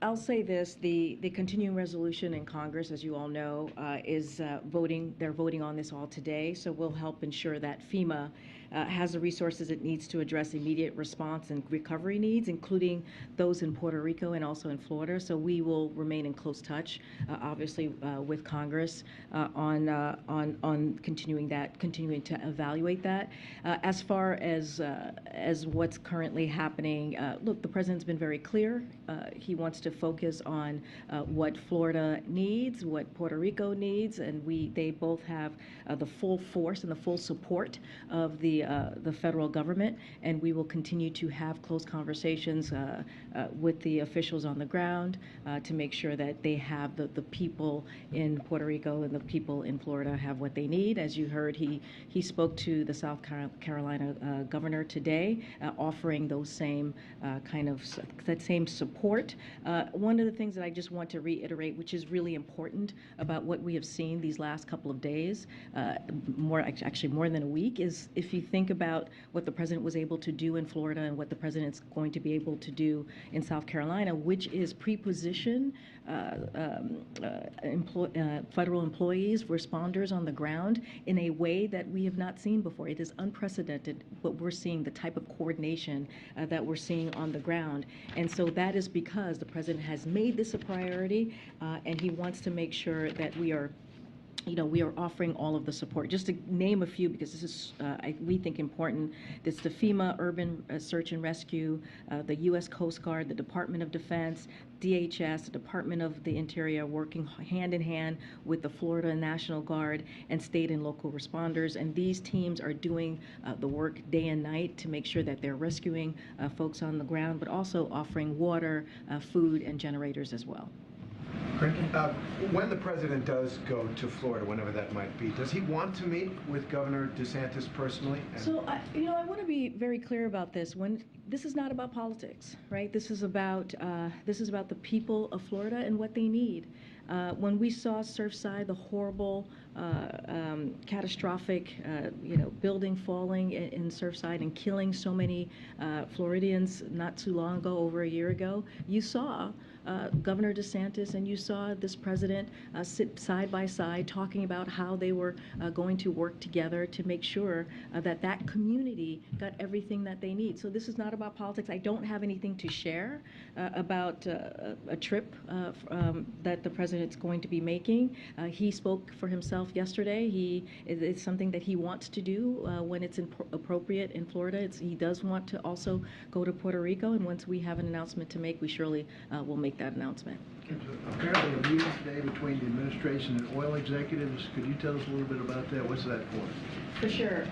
I'll say this, the continuing resolution in Congress, as you all know, is voting. They're voting on this all today, so we'll help ensure that FEMA has the resources it needs to address immediate response and recovery needs, including those in Puerto Rico and also in Florida. So we will remain in close touch, obviously, with Congress on continuing to evaluate that. As far as what's currently happening, look, the president's been very clear. He wants to focus on what Florida needs, what Puerto Rico needs, and they both have the full force and the full support of the federal government, and we will continue to have close conversations with the officials on the ground to make sure that they have the people in Puerto Rico and the people in Florida have what they need. As you heard, he spoke to the South Carolina governor today, offering those same that same support. One of the things that I just want to reiterate, which is really important about what we have seen these last couple of days, actually more than a week, is if you think about what the president was able to do in Florida and what the president's going to be able to do in South Carolina, which is pre-position federal employees, responders on the ground in a way that we have not seen before. It is unprecedented what we're seeing, the type of coordination that we're seeing on the ground. And so that is because the president has made this a priority, and he wants to make sure that we are we are offering all of the support. Just to name a few, because this is, we think, important. It's the FEMA Urban Search and Rescue, the U.S. Coast Guard, the Department of Defense, DHS, the Department of the Interior, working hand in hand with the Florida National Guard and state and local responders. And these teams are doing the work day and night to make sure that they're rescuing folks on the ground, but also offering water, food, and generators as well. When the president does go to Florida, whenever that might be, does he want to meet with Governor DeSantis personally? So, I want to be very clear about this. This is not about politics, right? This is about the people of Florida and what they need. When we saw Surfside, the horrible, catastrophic, building falling in Surfside and killing so many Floridians not too long ago, over a year ago, you saw Governor DeSantis and you saw this president sit side by side talking about how they were going to work together to make sure that that community got everything that they need. So this is not about politics. I don't have anything to share about a trip that the president's going to be making. He spoke for himself yesterday. It's something that he wants to do when it's appropriate in Florida. He does want to also go to Puerto Rico, and once we have an announcement to make, we surely will make that announcement. Apparently a meeting today between the administration and oil executives. Could you tell us a little bit about that? What's that for? For sure.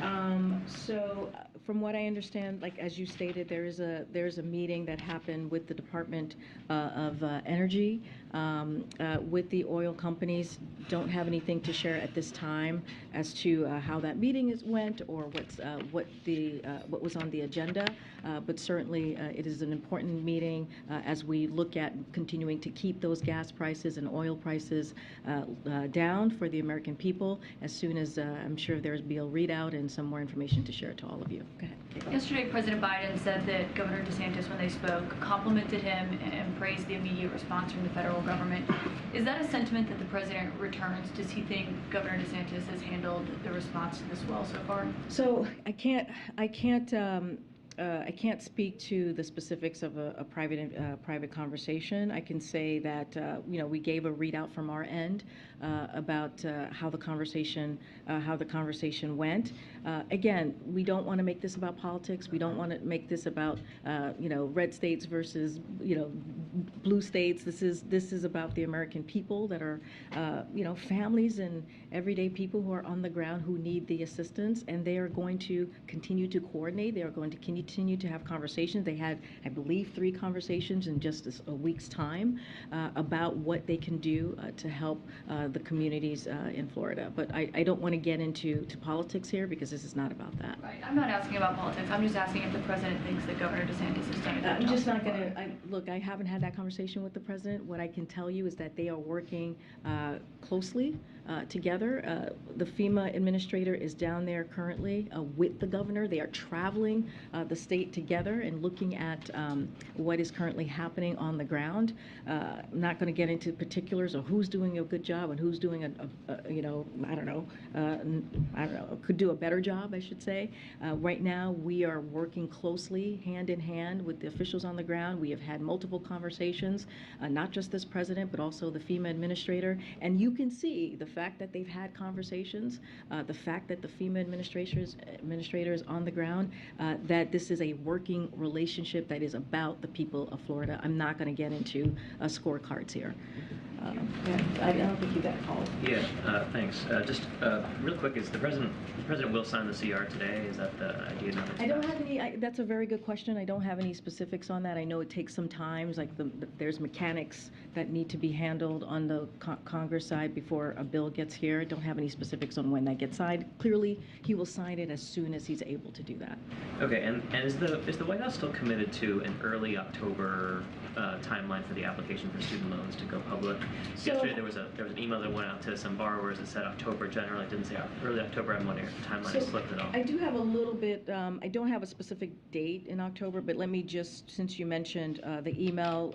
So from what I understand, like as you stated, there's a meeting that happened with the Department of Energy with the oil companies. Don't have anything to share at this time as to how that meeting went or what was on the agenda. But certainly it is an important meeting as we look at continuing to keep those gas prices and oil prices down for the American people. As soon as I'm sure there'll be a readout and some more information to share to all of you. Go ahead. Yesterday, President Biden said that Governor DeSantis, when they spoke, complimented him and praised the immediate response from the federal government. Is that a sentiment that the president returns? Does he think Governor DeSantis has handled the response to this well so far? So I can't speak to the specifics of a private conversation. I can say that we gave a readout from our end about how the conversation went. Again, we don't want to make this about politics. We don't want to make this about red states versus blue states. This is about the American people that are families and everyday people who are on the ground who need the assistance, and they are going to continue to coordinate. They are going to continue to have conversations. They had, I believe, 3 conversations in just a week's time about what they can do to help the communities in Florida. But I don't want to get into politics here because this is not about that. Right. I'm not asking about politics. I'm just asking if the president thinks that Governor DeSantis has done a good job. I'm just not going to look. I haven't had that conversation with the president. What I can tell you is that they are working closely together. The FEMA administrator is down there currently with the governor. They are traveling the state together and looking at what is currently happening on the ground. I'm not going to get into particulars of who's doing a good job and who's doing could do a better job, I should say. Right now, we are working closely, hand in hand, with the officials on the ground. We have had multiple conversations, not just this president, but also the FEMA administrator. And you can see the fact that they've had conversations, the fact that the FEMA administrator is on the ground, that this is a working relationship that is about the people of Florida. I'm not going to get into scorecards here. I don't think you got called. Yeah, thanks. Just real quick, is the president will sign the CR today? Is that the idea? I don't have any. That's a very good question. I don't have any specifics on that. I know it takes some time. Like there's mechanics that need to be handled on the Congress side before a bill gets here. I don't have any specifics on when that gets signed. Clearly, he will sign it as soon as he's able to do that. Okay, and is the White House still committed to an early October timeline for the application for student loans to go public? Yesterday there was an email that went out to some borrowers that said October generally. It didn't say early October. I'm wondering if the timeline has slipped at all. I do have a little bit, I don't have a specific date in October, but let me just, since you mentioned the email,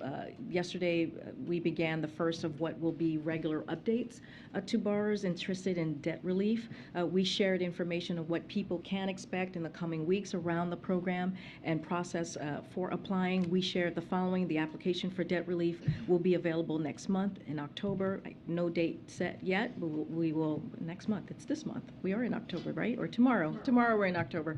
yesterday we began the first of what will be regular updates to borrowers interested in debt relief. We shared information of what people can expect in the coming weeks around the program and process for applying. We shared the following: the application for debt relief will be available next month in October. No date set yet, but we will next month. It's this month. We are in October, right? Or tomorrow. Tomorrow we're in October.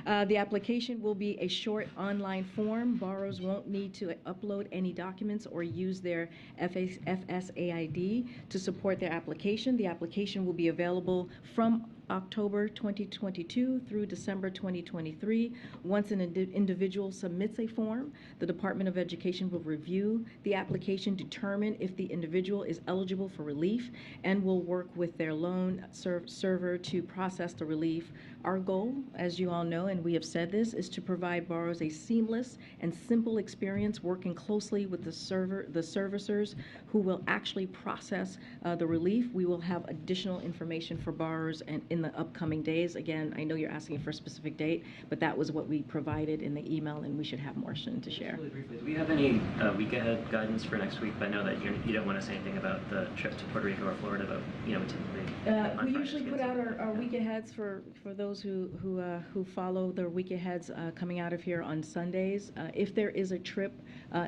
The application will be a short online form. Borrowers won't need to upload any documents or use their FSAID to support their application. The application will be available from October 2022 through December 2023. Once an individual submits a form, the Department of Education will review the application, determine if the individual is eligible for relief, and will work with their loan server to process the relief. Our goal, as you all know, and we have said this, is to provide borrowers a seamless and simple experience, working closely with the servicers who will actually process the relief. We will have additional information for borrowers and in the upcoming days. Again, I know you're asking for a specific date, but that was what we provided in the email, and we should have more soon to share. Really briefly, do we have any week ahead guidance for next week? I know that you don't want to say anything about the trip to Puerto Rico or Florida, but typically we usually put out our week aheads for those who follow the week aheads coming out of here on Sundays. If there is a trip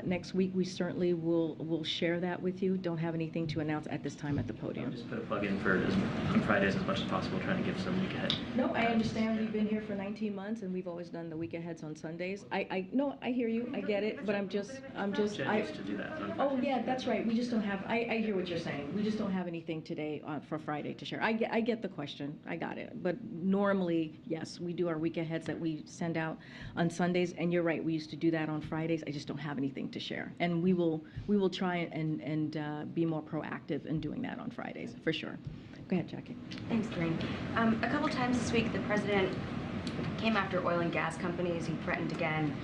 next week, we certainly will share that with you. Don't have anything to announce at this time at the podium. Just put a plug in for on Fridays as much as possible, trying to give some week ahead. No, I understand. We've been here for 19 months, and we've always done the week aheads on Sundays. No, I hear you. I get it, but I'm just. Jen used to do that. Oh yeah, that's right. We just don't have. I hear what you're saying. We just don't have anything today for Friday to share. I get the question. I got it. But normally, yes, we do our week aheads that we send out on Sundays, and you're right. We used to do that on Fridays. I just don't have anything to share, and we will try and be more proactive in doing that on Fridays for sure. Go ahead, Jackie. Thanks, Karine. A couple times this week, the president came after oil and gas companies. He threatened again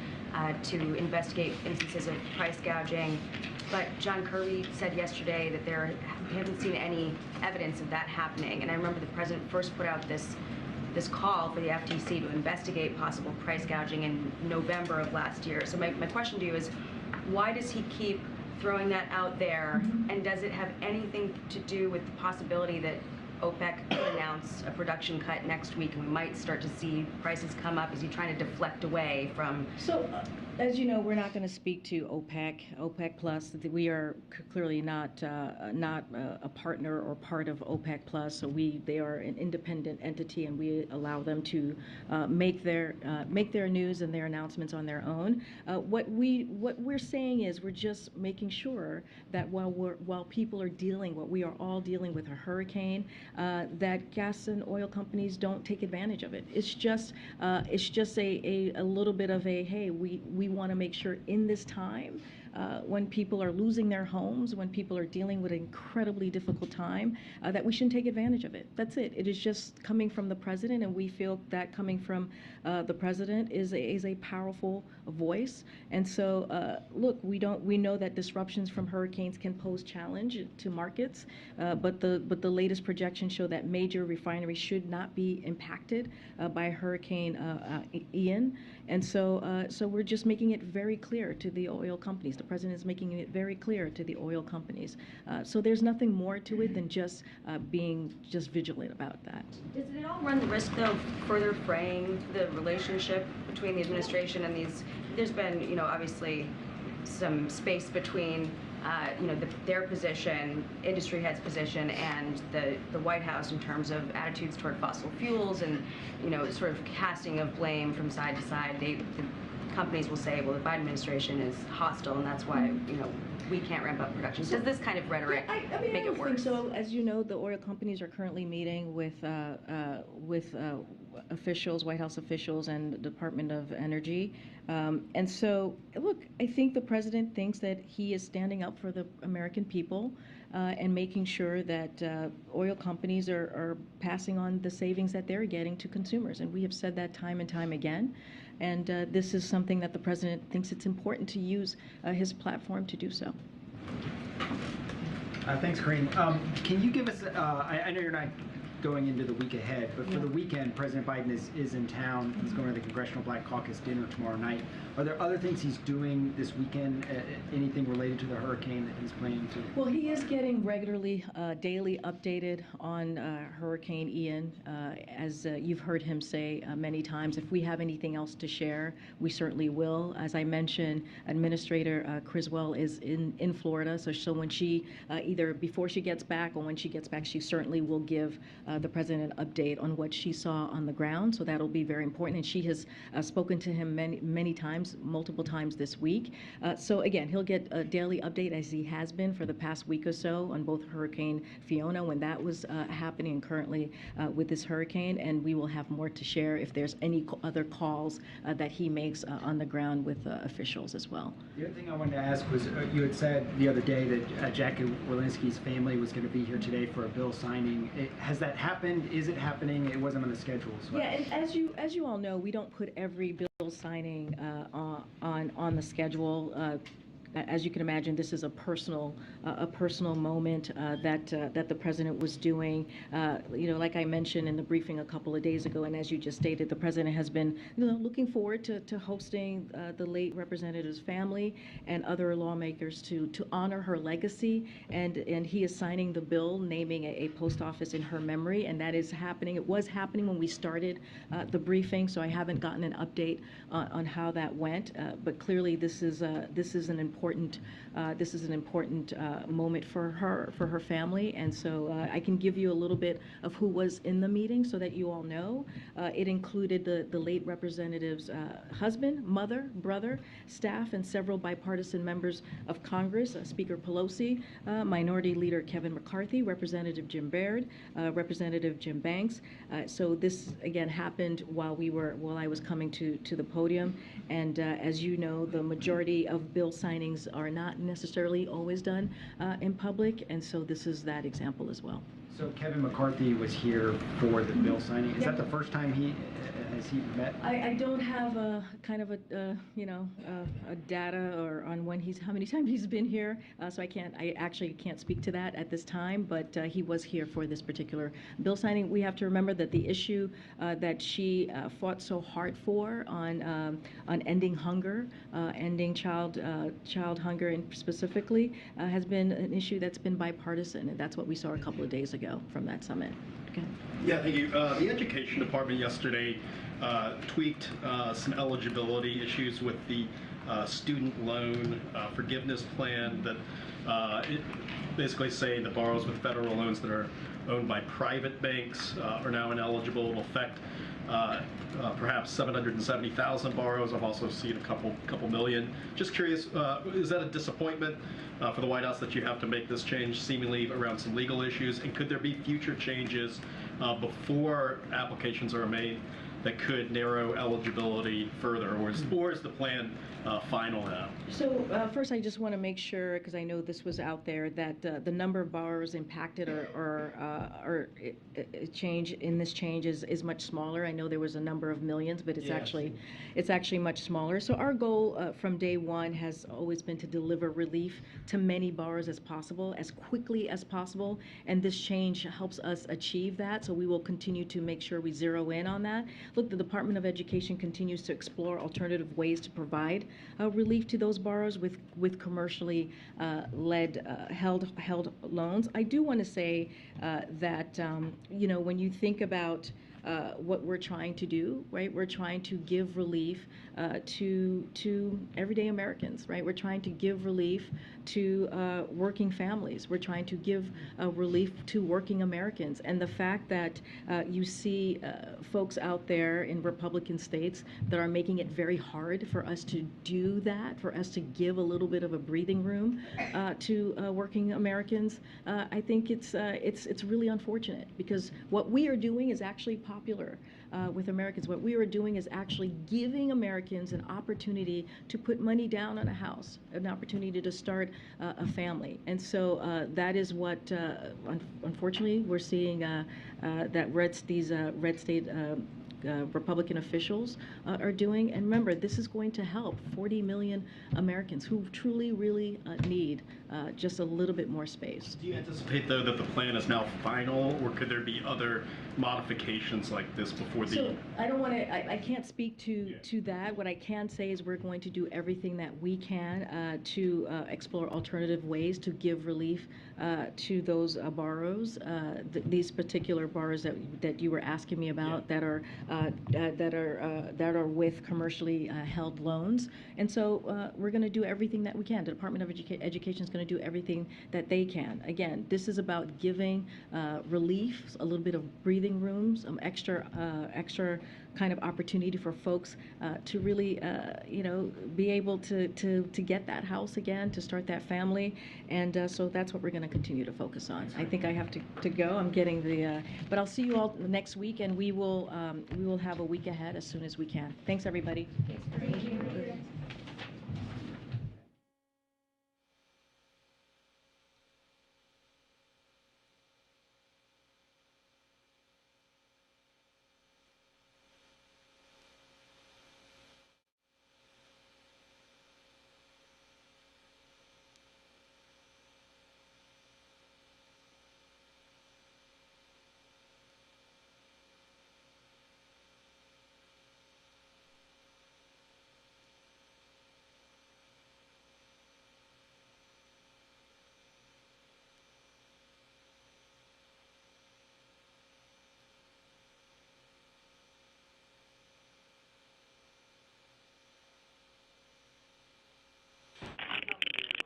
to investigate instances of price gouging. But John Kerry said yesterday that he hasn't seen any evidence of that happening. And I remember the president first put out this call for the FTC to investigate possible price gouging in November of last year. So my question to you is, why does he keep throwing that out there, and does it have anything to do with the possibility that OPEC could announce a production cut next week and we might start to see prices come up? Is he trying to deflect away from? So, as you know, we're not going to speak to OPEC Plus. We are clearly not a partner or part of OPEC Plus. So they are an independent entity, and we allow them to make their news and their announcements on their own. What we're saying is we're just making sure that while people are we are all dealing with a hurricane, that gas and oil companies don't take advantage of it. It's just a little bit of a, hey, we want to make sure in this time, when people are losing their homes, when people are dealing with an incredibly difficult time, that we shouldn't take advantage of it. That's it. It is just coming from the president, and we feel that coming from the president is a powerful voice. And so, look, we know that disruptions from hurricanes can pose challenge to markets, but the latest projections show that major refineries should not be impacted by Hurricane Ian. And so we're just making it very clear to the oil companies. The president is making it very clear to the oil companies. So there's nothing more to it than just being vigilant about that. Does it all run the risk, though, of further fraying the relationship between the administration and these? There's been, obviously some space between, their position, industry head's position, and the White House in terms of attitudes toward fossil fuels and, sort of casting of blame from side to side. The companies will say, well, the Biden administration is hostile, and that's why, we can't ramp up production. Does this kind of rhetoric make it worse? I think so. As you know, the oil companies are currently meeting with officials, White House officials, and the Department of Energy. And so, look, I think the president thinks that he is standing up for the American people and making sure that oil companies are passing on the savings that they're getting to consumers. And we have said that time and time again. And this is something that the president thinks it's important to use his platform to do so. Thanks, Karine. Can you give us, I know you're not going into the week ahead. But for the weekend, President Biden is in town. He's going to the Congressional Black Caucus dinner tomorrow night. Are there other things he's doing this weekend? Anything related to the hurricane that he's planning to? Well, he is getting regularly, daily updated on Hurricane Ian. As you've heard him say many times, if we have anything else to share, we certainly will. As I mentioned, Administrator Criswell is in Florida, so when she, either before she gets back or when she gets back, she certainly will give the president an update on what she saw on the ground, so that'll be very important. And she has spoken to him many times, multiple times this week. So again, he'll get a daily update as he has been for the past week or so on both Hurricane Fiona, when that was happening, and currently with this hurricane, and we will have more to share if there's any other calls that he makes on the ground with officials as well. The other thing I wanted to ask was, you had said the other day that Jackie Walensky's family was going to be here today for a bill signing. Has that happened? Is it happening? It wasn't on the schedule. So yeah, and as you all know, we don't put every bill signing on the schedule. As you can imagine, this is a personal moment that the president was doing. Like I mentioned in the briefing a couple of days ago, and as you just stated, the president has been looking forward to hosting the late representative's family and other lawmakers to honor her legacy, and he is signing the bill naming a post office in her memory, and that is happening. It was happening when we started the briefing, so I haven't gotten an update on how that went, but clearly this is an important moment for her family, and so I can give you a little bit of who was in the meeting so that you all know. It included the late representative's husband, mother, brother, staff, and several bipartisan members of Congress, Speaker Pelosi, Minority Leader Kevin McCarthy, Representative Jim Baird, Representative Jim Banks. So this again happened while I was coming to the podium, and as you know, the majority of bill signings are not necessarily always done in public, and so this is that example as well. So Kevin McCarthy was here for the bill signing. Is that the first time has he met? I don't have a kind of a data or on how many times he's been here, so I actually can't speak to that at this time, but he was here for this particular bill signing. We have to remember that the issue that she fought so hard for on ending hunger, ending child hunger, and specifically has been an issue that's been bipartisan, and that's what we saw a couple of days ago from that summit. Okay. Yeah, thank you. The Education Department yesterday tweaked some eligibility issues with the student loan forgiveness plan that it basically say that borrowers with federal loans that are owned by private banks are now ineligible. It will affect perhaps 770,000 borrowers. I've also seen a couple million. Just curious, is that a disappointment for the White House that you have to make this change seemingly around some legal issues? And could there be future changes before applications are made that could narrow eligibility further, or is the plan final now? So first, I just want to make sure, because I know this was out there, that the number of borrowers impacted or change in this change is much smaller. I know there was a number of millions, but it's actually much smaller. So our goal from day one has always been to deliver relief to many borrowers as possible, as quickly as possible, and this change helps us achieve that. So we will continue to make sure we zero in on that. Look, the Department of Education continues to explore alternative ways to provide relief to those borrowers with commercially held loans. I do want to say that when you think about what we're trying to do, right? We're trying to give relief to everyday Americans, right? We're trying to give relief to working families. We're trying to give relief to working Americans. And the fact that you see folks out there in Republican states that are making it very hard for us to do that, for us to give a little bit of a breathing room to working Americans, I think it's really unfortunate, because what we are doing is actually popular with Americans. What we are doing is actually giving Americans an opportunity to put money down on a house, an opportunity to start a family. And so that is what, unfortunately, we're seeing that these red state Republican officials are doing. And remember, this is going to help 40 million Americans who truly, really need just a little bit more space. Do you anticipate, though, that the plan is now final, or could there be other modifications like this before the... So I don't want to, I can't speak to that. What I can say is we're going to do everything that we can to explore alternative ways to give relief to those borrowers, these particular borrowers that you were asking me about, that are with commercially held loans. And so we're going to do everything that we can. The Department of Education is going to do everything that they can. Again, this is about giving relief, a little bit of breathing room, some extra kind of opportunity for folks to really, be able to get that house again, to start that family. And so that's what we're going to continue to focus on. I think I have to go. I'm getting the, but I'll see you all next week, and we will have a week ahead as soon as we can. Thanks, everybody. Thank you.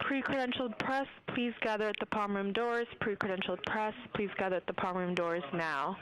Pre-credentialed press, please gather at the palm room doors. Pre-credentialed press, please gather at the palm room doors now.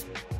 you.